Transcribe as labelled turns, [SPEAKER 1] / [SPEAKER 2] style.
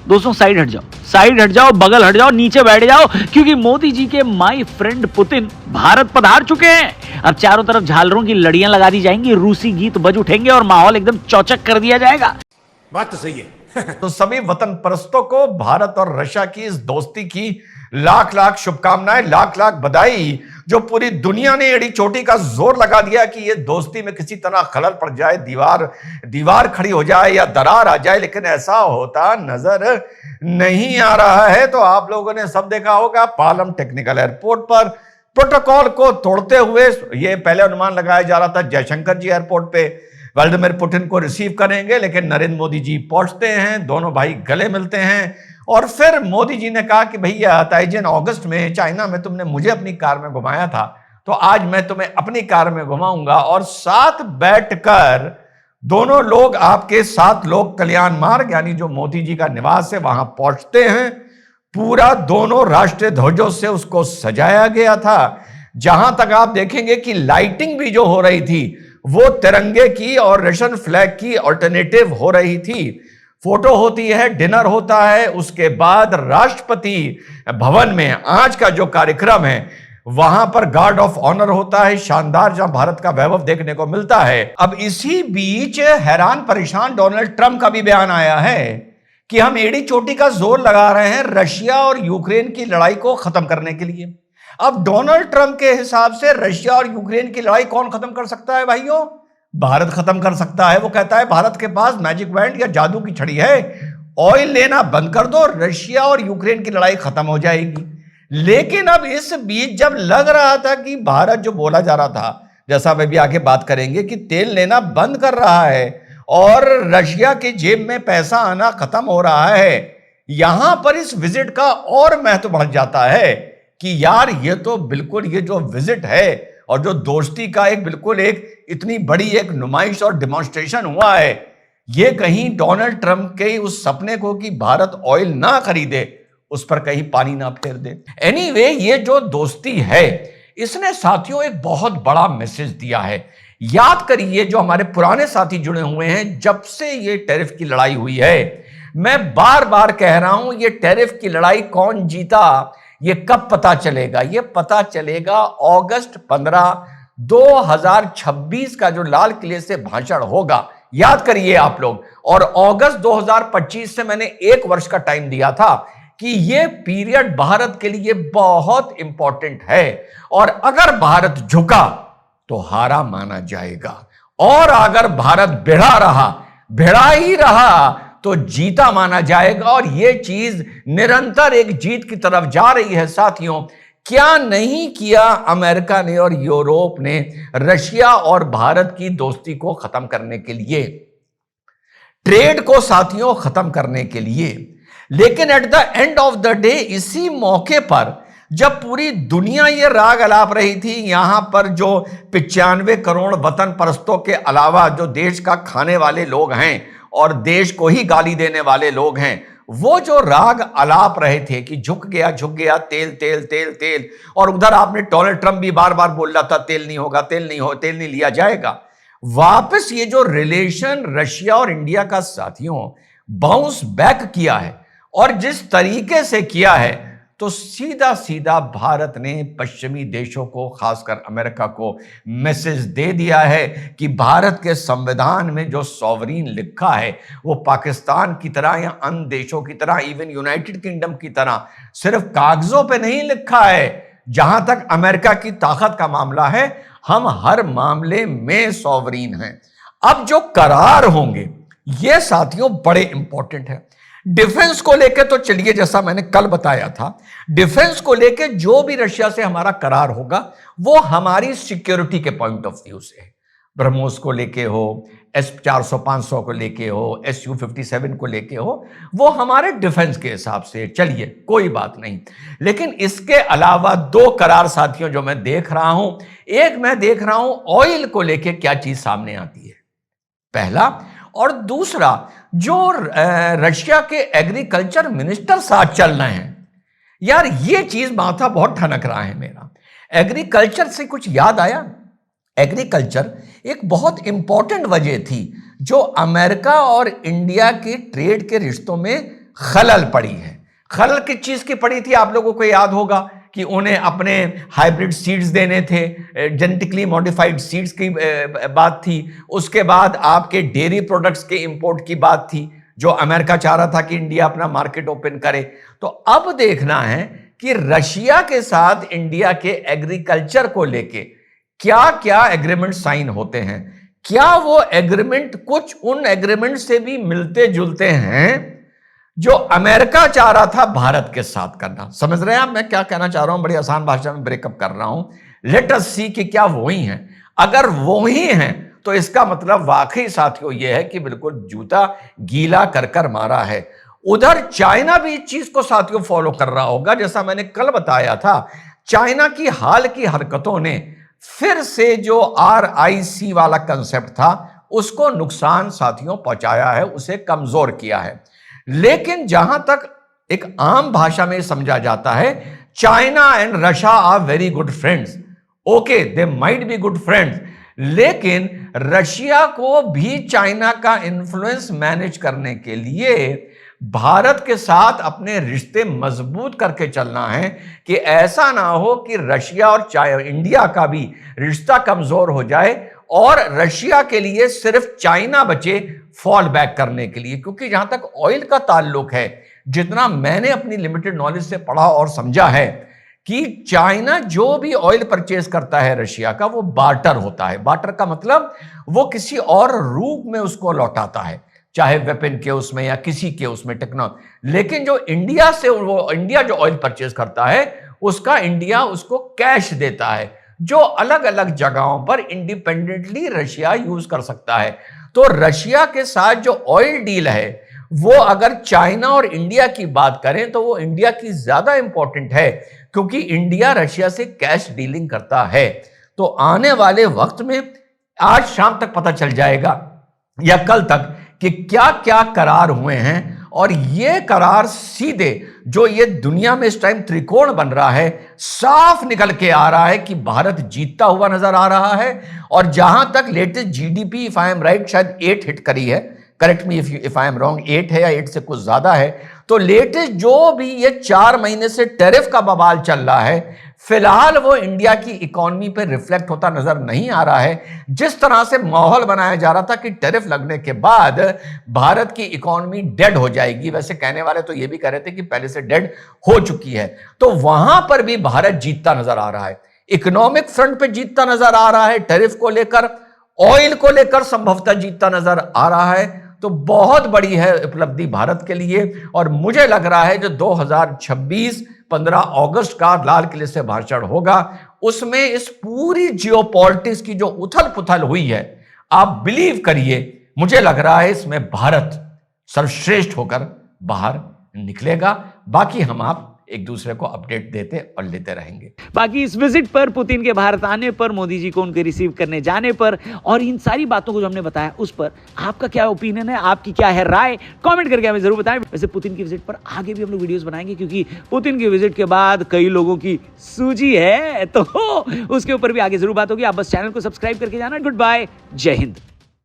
[SPEAKER 1] दोस्तों साइड हट जाओ, बगल हट जाओ, नीचे बैठ जाओ, क्योंकि मोदी जी के माय फ्रेंड पुतिन भारत पधार चुके हैं। अब चारों तरफ झालरों की लड़ियां लगा दी जाएंगी, रूसी गीत बज उठेंगे और माहौल एकदम चौचक कर दिया जाएगा।
[SPEAKER 2] बात तो सही है। तो सभी वतन परस्तों को भारत और रशिया की इस दोस्ती की लाख लाख शुभकामनाएं, लाख लाख बधाई। जो पूरी दुनिया ने एड़ी चोटी का जोर लगा दिया कि ये दोस्ती में किसी तरह खलल पड़ जाए, दीवार खड़ी हो जाए या दरार आ जाए, लेकिन ऐसा होता नजर नहीं आ रहा है। तो आप लोगों ने सब देखा होगा, पालम टेक्निकल एयरपोर्ट पर प्रोटोकॉल को तोड़ते हुए ये पहले अनुमान लगाया जा रहा था जयशंकर जी एयरपोर्ट पे व्लादिमीर पुतिन को रिसीव करेंगे, लेकिन नरेंद्र मोदी जी पहुंचते हैं, दोनों भाई गले मिलते हैं और फिर मोदी जी ने कहा कि भैया ताइजन अगस्त में चाइना में तुमने मुझे अपनी कार में घुमाया था, तो आज मैं तुम्हें अपनी कार में घुमाऊंगा। और साथ बैठकर दोनों लोग आपके 7 लोग कल्याण मार्ग यानी जो मोदी जी का निवास है वहां पहुंचते हैं। पूरा दोनों राष्ट्रीय ध्वजों से उसको सजाया गया था। जहां तक आप देखेंगे कि लाइटिंग भी जो हो रही थी वो तिरंगे की और रशियन फ्लैग की ऑल्टरनेटिव हो रही थी। फोटो होती है, डिनर होता है, उसके बाद राष्ट्रपति भवन में आज का जो कार्यक्रम है वहां पर गार्ड ऑफ ऑनर होता है, शानदार, जहां भारत का वैभव देखने को मिलता है। अब इसी बीच हैरान परेशान डोनाल्ड ट्रंप का भी बयान आया है कि हम एड़ी चोटी का जोर लगा रहे हैं रशिया और यूक्रेन की लड़ाई को खत्म करने के लिए। अब डोनाल्ड ट्रंप के हिसाब से रशिया और यूक्रेन की लड़ाई कौन खत्म कर सकता है भाइयों? भारत खत्म कर सकता है। वो कहता है भारत के पास मैजिक बैंड या जादू की छड़ी है, ऑयल लेना बंद कर दो, रशिया और यूक्रेन की लड़ाई खत्म हो जाएगी। लेकिन अब इस बीच जब लग रहा था कि भारत, जो बोला जा रहा था, जैसा वे भी आगे बात करेंगे, कि तेल लेना बंद कर रहा है और रशिया की जेब में पैसा आना खत्म हो रहा है, यहां पर इस विजिट का और महत्व बढ़ जाता है कि यार ये तो बिल्कुल ये जो विजिट है और जो दोस्ती का एक बिल्कुल एक इतनी बड़ी एक नुमाइश और डिमॉन्स्ट्रेशन हुआ है, ये कहीं डोनाल्ड ट्रंप के उस सपने को कि भारत ऑयल ना खरीदे उस पर कहीं पानी ना फेर दे। एनीवे, ये जो दोस्ती है इसने साथियों एक बहुत बड़ा मैसेज दिया है। याद करिए जो हमारे पुराने साथी जुड़े हुए हैं, जब से ये टैरिफ की लड़ाई हुई है, मैं बार बार कह रहा हूं ये टैरिफ की लड़ाई कौन जीता ये कब पता चलेगा? ये पता चलेगा अगस्त 15, 2026 का जो लाल किले से भाषण होगा, याद करिए आप लोग। और अगस्त 2025 से मैंने 1 वर्ष का टाइम दिया था कि ये पीरियड भारत के लिए बहुत इंपॉर्टेंट है और अगर भारत झुका तो हारा माना जाएगा और अगर भारत भिड़ा ही रहा तो जीता माना जाएगा। और ये चीज निरंतर एक जीत की तरफ जा रही है साथियों। क्या नहीं किया अमेरिका ने और यूरोप ने रशिया और भारत की दोस्ती को खत्म करने के लिए, ट्रेड को साथियों खत्म करने के लिए। लेकिन at the end of the day इसी मौके पर जब पूरी दुनिया ये राग अलाप रही थी, यहां पर जो 95 करोड़ वतन परस्तों के अलावा जो देश का खाने वाले लोग हैं और देश को ही गाली देने वाले लोग हैं, वो जो राग अलाप रहे थे कि झुक गया तेल तेल तेल तेल, और उधर आपने डोनाल्ड ट्रंप भी बार बार बोल रहा था तेल नहीं होगा, तेल नहीं लिया जाएगा। वापस ये जो रिलेशन रशिया और इंडिया का साथियों बाउंस बैक किया है और जिस तरीके से किया है, तो सीधा सीधा भारत ने पश्चिमी देशों को, खासकर अमेरिका को मैसेज दे दिया है कि भारत के संविधान में जो सॉवरीन लिखा है वो पाकिस्तान की तरह या अन्य देशों की तरह, इवन यूनाइटेड किंगडम की तरह सिर्फ कागजों पे नहीं लिखा है। जहां तक अमेरिका की ताकत का मामला है, हम हर मामले में सॉवरीन हैं। अब जो करार होंगे ये साथियों बड़े इंपॉर्टेंट है। डिफेंस को लेकर तो चलिए, जैसा मैंने कल बताया था, डिफेंस को लेकर जो भी रशिया से हमारा करार होगा वो हमारी सिक्योरिटी के पॉइंट ऑफ व्यू से है। ब्रह्मोस को लेके हो, S-400-500 को लेके हो, Su-57 को लेके हो, वो हमारे डिफेंस के हिसाब से, चलिए कोई बात नहीं। लेकिन इसके अलावा 2 करार साथियों जो मैं देख रहा हूं, एक मैं देख रहा हूं ऑयल को लेके क्या चीज सामने आती है, पहला, और दूसरा जो रशिया के एग्रीकल्चर मिनिस्टर साथ चल रहे हैं। यार ये चीज माथा बहुत ठनक रहा है मेरा। एग्रीकल्चर से कुछ याद आया, एग्रीकल्चर एक बहुत इंपॉर्टेंट वजह थी जो अमेरिका और इंडिया के ट्रेड के रिश्तों में खलल पड़ी है। खलल किस चीज की पड़ी थी? आप लोगों को याद होगा कि उन्हें अपने हाइब्रिड सीड्स देने थे, जेनेटिकली मॉडिफाइड सीड्स की बात थी। उसके बाद आपके डेयरी प्रोडक्ट्स के इंपोर्ट की बात थी, जो अमेरिका चाह रहा था कि इंडिया अपना मार्केट ओपन करे। तो अब देखना है कि रशिया के साथ इंडिया के एग्रीकल्चर को लेके क्या क्या एग्रीमेंट साइन होते हैं। क्या वो एग्रीमेंट कुछ उन एग्रीमेंट से भी मिलते जुलते हैं जो अमेरिका चाह रहा था भारत के साथ करना। समझ रहे हैं आप मैं क्या कहना चाह रहा हूं? बड़ी आसान भाषा में ब्रेकअप कर रहा हूं। लेट अस सी कि क्या वो ही हैं। अगर वो ही हैं तो इसका मतलब वाकई साथियों यह है कि बिल्कुल जूता गीला कर कर मारा है। उधर चाइना भी इस चीज को साथियों फॉलो कर रहा होगा। जैसा मैंने कल बताया था, चाइना की हाल की हरकतों ने फिर से जो RIC वाला कंसेप्ट था उसको नुकसान साथियों पहुंचाया है, उसे कमजोर किया है। लेकिन जहां तक एक आम भाषा में समझा जाता है, China and Russia are very good friends. Okay, they might be good friends, लेकिन रशिया को भी चाइना का इन्फ्लुएंस मैनेज करने के लिए भारत के साथ अपने रिश्ते मजबूत करके चलना है कि ऐसा ना हो कि रशिया और इंडिया का भी रिश्ता कमजोर हो जाए और रशिया के लिए सिर्फ चाइना बचे फॉल बैक करने के लिए। क्योंकि जहां तक ऑयल का ताल्लुक है, जितना मैंने अपनी लिमिटेड नॉलेज से पढ़ा और समझा है कि चाइना जो भी ऑयल परचेज करता है रशिया का, वो बार्टर होता है। बार्टर का मतलब वो किसी और रूप में उसको लौटाता है, चाहे वेपन के उसमें या किसी के उसमें टेक्नोलॉजी। लेकिन जो इंडिया से वो इंडिया जो ऑयल परचेज करता है उसका इंडिया उसको कैश देता है, जो अलग अलग जगहों पर इंडिपेंडेंटली रशिया यूज कर सकता है। तो रशिया के साथ जो ऑयल डील है वो अगर चाइना और इंडिया की बात करें तो वो इंडिया की ज्यादा इंपॉर्टेंट है, क्योंकि इंडिया रशिया से कैश डीलिंग करता है। तो आने वाले वक्त में आज शाम तक पता चल जाएगा या कल तक कि क्या क्या करार हुए हैं। और ये करार सीधे जो ये दुनिया में इस टाइम त्रिकोण बन रहा है, साफ निकल के आ रहा है कि भारत जीतता हुआ नजर आ रहा है। और जहां तक latest GDP, if I am right, शायद 8 हिट करी है, correct me if I am wrong, 8 है या 8 से कुछ ज्यादा है। तो लेटेस्ट जो भी ये 4 महीने से टैरिफ का बवाल चल रहा है, फिलहाल वो इंडिया की इकोनॉमी पे रिफ्लेक्ट होता नजर नहीं आ रहा है। जिस तरह से माहौल बनाया जा रहा था कि टैरिफ लगने के बाद भारत की इकोनॉमी डेड हो जाएगी, वैसे कहने वाले तो ये भी कह रहे थे कि पहले से डेड हो चुकी है, तो वहां पर भी भारत जीतता नजर आ रहा है। इकोनॉमिक फ्रंट पे जीतता नजर आ रहा है, टैरिफ को लेकर, ऑयल को लेकर संभवतः जीतता नजर आ रहा है। तो बहुत बड़ी है उपलब्धि भारत के लिए। और मुझे लग रहा है जो 2026 15 अगस्त का लाल किले से भाषण होगा, उसमें इस पूरी जियोपॉलिटिक्स की जो उथल पुथल हुई है, आप बिलीव करिए, मुझे लग रहा है इसमें भारत सर्वश्रेष्ठ होकर बाहर निकलेगा। बाकी हम आप एक दूसरे को अपडेट देते और लेते रहेंगे।
[SPEAKER 1] बाकी इस विजिट पर, पुतिन के भारत आने पर, मोदी जी को उनके रिसीव करने जाने पर और इन सारी बातों को जो हमने बताया उस पर आपका क्या ओपिनियन है, आपकी क्या है राय, कमेंट करके हमें जरूर बताएं। वैसे पुतिन की विजिट पर आगे भी हम लोग वीडियोस बनाएंगे, क्योंकि पुतिन की विजिट के बाद कई लोगों की सूजी है, तो उसके ऊपर भी आगे जरूर बात होगी। आप बस चैनल को सब्सक्राइब करके जाना। गुड बाय, जय हिंद।